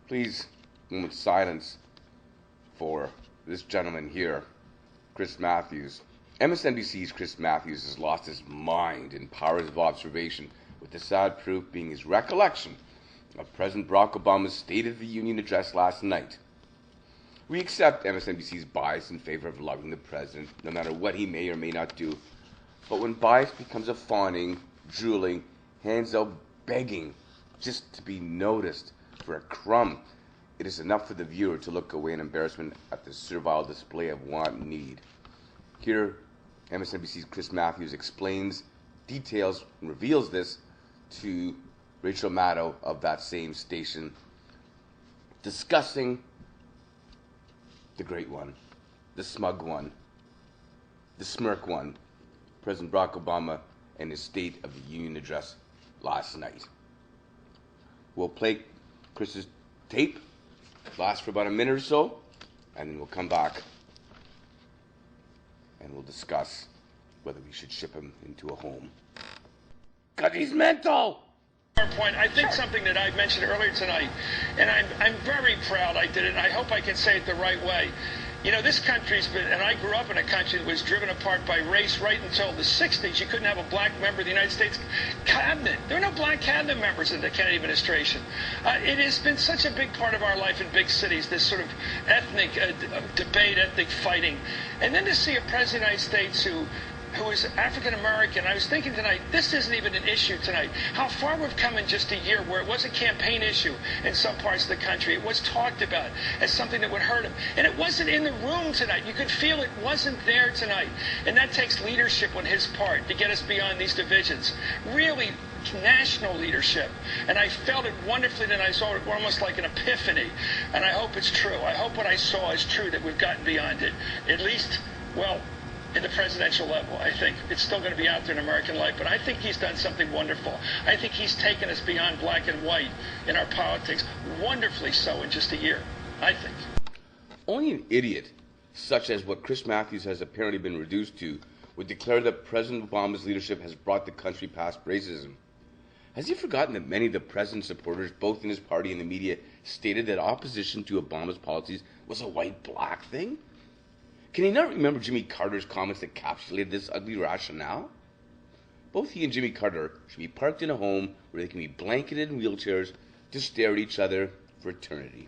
Please, a moment's silence for this gentleman here, Chris Matthews. MSNBC's Chris Matthews has lost his mind in powers of observation, with the sad proof being his recollection of President Barack Obama's State of the Union address last night. We accept MSNBC's bias in favor of loving the president, no matter what he may or may not do. But when bias becomes a fawning, drooling, hands out begging just to be noticed for a crumb, it is enough for the viewer to look away in embarrassment at the servile display of want and need. Here, MSNBC's Chris Matthews explains, details, and reveals this to Rachel Maddow of that same station, discussing the great one, the smug one, the smirk one, President Barack Obama and his State of the Union address last night. We'll play Chris's tape, last for about a minute or so, and then we'll come back and we'll discuss whether we should ship him into a home. 'Cause he's mental! Point. I think something that I mentioned earlier tonight, and I'm very proud I did it, and I hope I can say it the right way. You know, this country's been, and I grew up in a country that was driven apart by race right until the 60s. You couldn't have a black member of the United States cabinet. There were no black cabinet members in the Kennedy administration. It has been such a big part of our life in big cities, this sort of ethnic debate, ethnic fighting. And then to see a president of the United States who is African American. I was thinking tonight, this isn't even an issue tonight. How far we've come in just a year where it was a campaign issue in some parts of the country. It was talked about as something that would hurt him. And it wasn't in the room tonight. You could feel it wasn't there tonight. And that takes leadership on his part to get us beyond these divisions. Really national leadership. And I felt it wonderfully, and I saw it almost like an epiphany. And I hope it's true. I hope what I saw is true, that we've gotten beyond it. At least, well, in the presidential level. I think it's still going to be out there in American life, but I think he's done something wonderful. I think he's taken us beyond black and white in our politics, wonderfully so in just a year, I think. Only an idiot, such as what Chris Matthews has apparently been reduced to, would declare that President Obama's leadership has brought the country past racism. Has he forgotten that many of the president's supporters, both in his party and the media, stated that opposition to Obama's policies was a white-black thing? Can he not remember Jimmy Carter's comments that encapsulated this ugly rationale? Both he and Jimmy Carter should be parked in a home where they can be blanketed in wheelchairs to stare at each other for eternity.